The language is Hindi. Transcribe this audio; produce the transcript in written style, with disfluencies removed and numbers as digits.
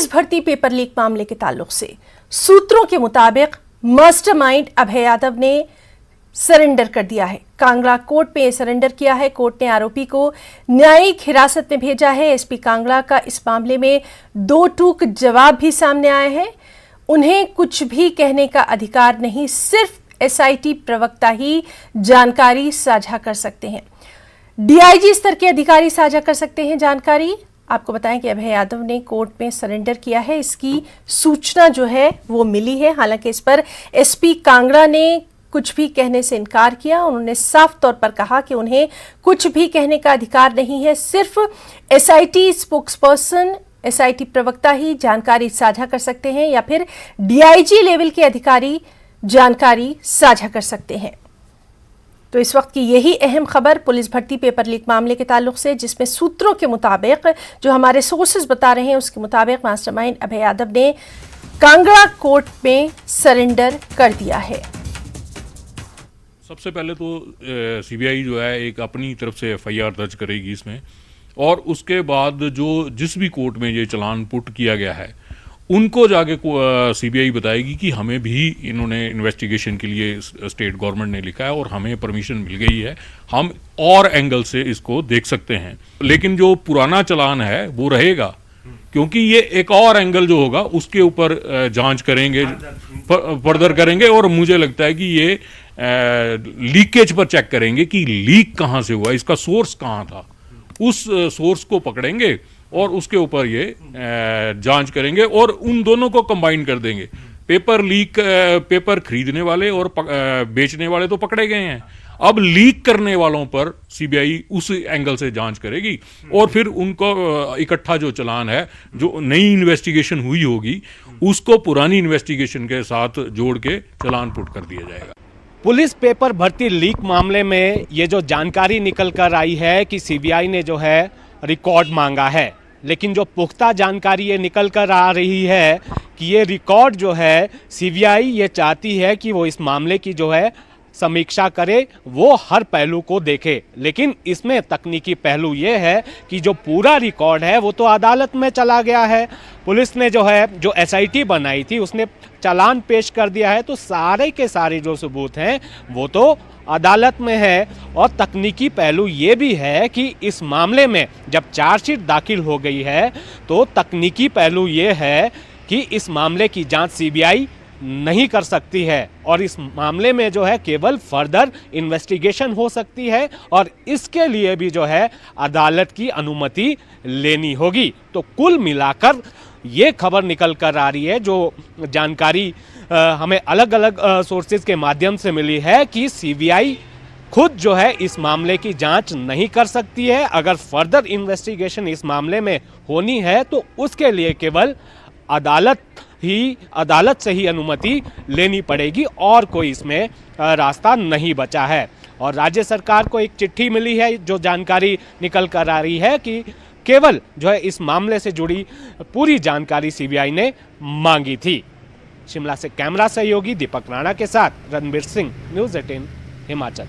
पुलिस भर्ती पेपर लीक मामले के ताल्लुक से सूत्रों के मुताबिक मास्टरमाइंड अभय यादव ने सरेंडर कर दिया है। कांगड़ा कोर्ट में सरेंडर किया है। कोर्ट ने आरोपी को न्यायिक हिरासत में भेजा है। एसपी कांगड़ा का इस मामले में दो टूक जवाब भी सामने आए हैं। उन्हें कुछ भी कहने का अधिकार नहीं, सिर्फ एसआईटी प्रवक्ता ही जानकारी साझा कर सकते हैं। डीआईजी स्तर के अधिकारी साझा कर सकते हैं जानकारी। आपको बताएं कि अभय यादव ने कोर्ट में सरेंडर किया है। इसकी सूचना जो है वो मिली है। हालांकि इस पर एसपी कांगड़ा ने कुछ भी कहने से इनकार किया। उन्होंने साफ तौर पर कहा कि उन्हें कुछ भी कहने का अधिकार नहीं है, सिर्फ एसआईटी स्पोक्सपर्सन, एसआईटी प्रवक्ता ही जानकारी साझा कर सकते हैं या फिर डीआईजी लेवल के अधिकारी जानकारी साझा कर सकते हैं। तो इस वक्त की यही अहम खबर पुलिस भर्ती पेपर लीक मामले के ताल्लुक से, जिसमें सूत्रों के मुताबिक, जो हमारे सोर्सेज बता रहे हैं उसके मुताबिक, मास्टरमाइंड अभय यादव ने कांगड़ा कोर्ट में सरेंडर कर दिया है। सबसे पहले तो सीबीआई जो है एक अपनी तरफ से एफआईआर दर्ज करेगी इसमें, और उसके बाद जो जिस भी कोर्ट में ये चालान पुट किया गया है उनको जाके सीबीआई बताएगी कि हमें भी इन्होंने इन्वेस्टिगेशन के लिए स्टेट गवर्नमेंट ने लिखा है और हमें परमिशन मिल गई है, हम और एंगल से इसको देख सकते हैं। लेकिन जो पुराना चालान है वो रहेगा, क्योंकि ये एक और एंगल जो होगा उसके ऊपर जांच करेंगे, फर्दर करेंगे, और मुझे लगता है कि ये लीकेज पर चेक करेंगे कि लीक कहाँ से हुआ, इसका सोर्स कहाँ था, उस सोर्स को पकड़ेंगे और उसके ऊपर ये जांच करेंगे और उन दोनों को कंबाइन कर देंगे। पेपर लीक, पेपर खरीदने वाले और बेचने वाले तो पकड़े गए हैं, अब लीक करने वालों पर सीबीआई उस एंगल से जांच करेगी और फिर उनको इकट्ठा जो चालान है, जो नई इन्वेस्टिगेशन हुई होगी, उसको पुरानी इन्वेस्टिगेशन के साथ जोड़ के चालान पुट कर दिया जाएगा। पुलिस पेपर भर्ती लीक मामले में ये जो जानकारी निकल कर आई है कि सीबीआई ने जो है रिकॉर्ड मांगा है, लेकिन जो पुख्ता जानकारी ये निकल कर आ रही है कि ये रिकॉर्ड जो है सीबीआई ये चाहती है कि वो इस मामले की जो है समीक्षा करे, वो हर पहलू को देखे। लेकिन इसमें तकनीकी पहलू ये है कि जो पूरा रिकॉर्ड है वो तो अदालत में चला गया है। पुलिस ने जो है जो एसआईटी बनाई थी उसने चालान पेश कर दिया है, तो सारे के सारे जो सबूत हैं वो तो अदालत में है। और तकनीकी पहलू ये भी है कि इस मामले में जब चार्जशीट दाखिल हो गई है तो तकनीकी पहलू ये है कि इस मामले की जांच सीबीआई नहीं कर सकती है और इस मामले में जो है केवल फर्दर इन्वेस्टिगेशन हो सकती है और इसके लिए भी जो है अदालत की अनुमति लेनी होगी। तो कुल मिलाकर ये खबर निकल कर आ रही है, जो जानकारी हमें अलग अलग सोर्सेज के माध्यम से मिली है कि सीबीआई खुद जो है इस मामले की जांच नहीं कर सकती है। अगर फर्दर इन्वेस्टिगेशन इस मामले में होनी है तो उसके लिए केवल अदालत से ही अनुमति लेनी पड़ेगी और कोई इसमें रास्ता नहीं बचा है। और राज्य सरकार को एक चिट्ठी मिली है, जो जानकारी निकल कर आ रही है कि केवल जो है इस मामले से जुड़ी पूरी जानकारी सीबीआई ने मांगी थी। शिमला से कैमरा सहयोगी दीपक राणा के साथ रणबीर सिंह, न्यूज़ 18 हिमाचल।